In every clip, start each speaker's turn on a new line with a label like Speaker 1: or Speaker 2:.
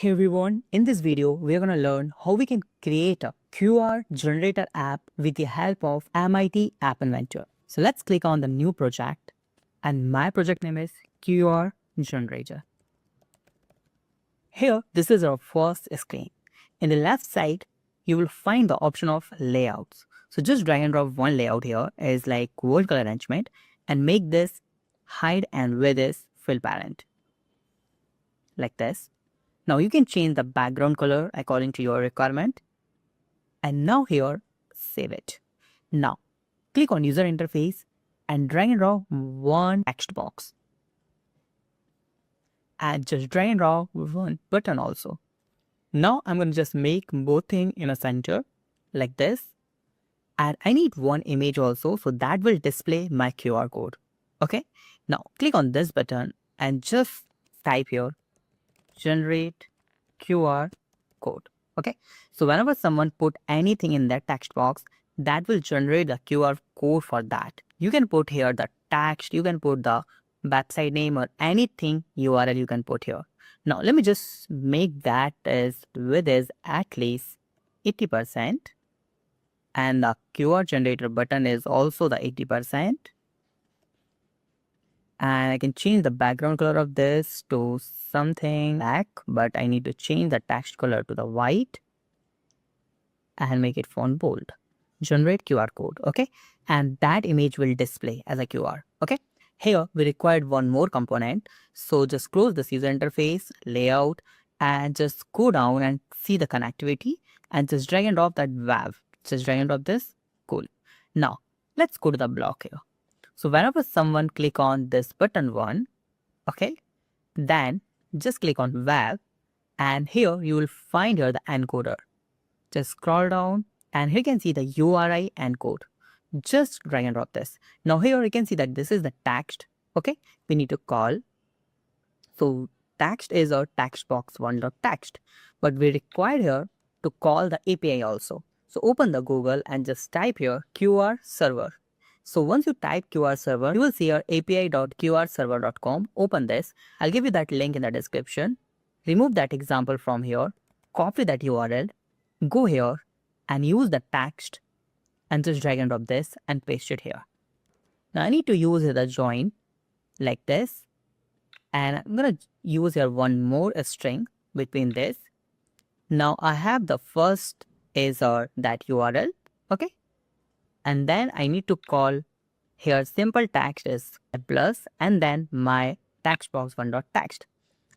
Speaker 1: Hey everyone, in this video, we're going to learn how we can create a QR generator app with the help of MIT App Inventor. So let's click on the new project and my project name is QR generator. Here, this is our first screen. In the left side, you will find the option of layouts. So just drag and drop one layout here is like vertical arrangement and make this hide and width is fill parent like this. Now you can change the background color according to your requirement. And now here, save it. Now, click on user interface and drag and drop one text box. And just drag and drop one button also. Now I'm going to just make both things in a center like this. And I need one image also, so that will display my QR code. Okay. Now click on this button and just type here generate QR code. Okay, so whenever someone put anything in that text box, that will generate the QR code for that. You can put here the text, you can put the website name or anything URL you can put here. Now let me just make that as width is at least 80% and the QR generator button is also the 80%. And I can change the background color of this to something black, but I need to change the text color to the white and make it font bold. Generate QR code, okay? And that image will display as a QR, okay? Here, we required one more component. So just close this user interface, layout, and just go down and see the connectivity and just drag and drop that WAV. Just drag and drop this, cool. Now, let's go to the block here. So whenever someone click on this button one, okay, then just click on WAV and here you will find here the encoder. Just scroll down and here you can see the URI encode. Just drag and drop this. Now here you can see that this is the text, okay, we need to call. So text is our text box one.text, but we require here to call the API also. So open the Google and just type here QR server. So once you type QR server, you will see your api.qrserver.com. Open this. I'll give you that link in the description. Remove that example from here. Copy that URL. Go here and use the text and just drag and drop this and paste it here. Now I need to use the join like this. And I'm going to use here one more string between this. Now I have the first is that URL. Okay. And then I need to call here simple text is plus and then my text box one.text.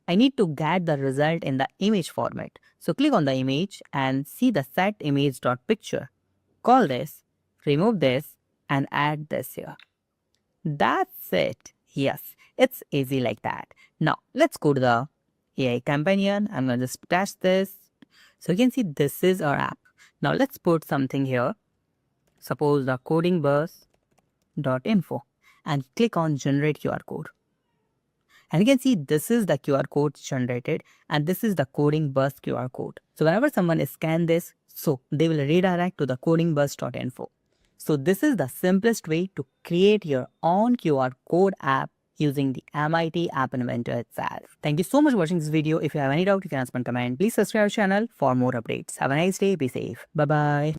Speaker 1: I need to get the result in the image format. So click on the image and see the set image.picture. Call this, remove this and add this here. That's it. Yes, it's easy like that. Now let's go to the AI companion. I'm going to just test this. So you can see this is our app. Now let's put something here. Suppose the codingbus.info and click on generate QR code. And you can see this is the QR code generated and this is the coding bus QR code. So whenever someone scan this, so they will redirect to the codingbus.info. So this is the simplest way to create your own QR code app using the MIT App Inventor itself. Thank you so much for watching this video. If you have any doubt, you can ask in comment. Please subscribe to our channel for more updates. Have a nice day. Be safe. Bye-bye.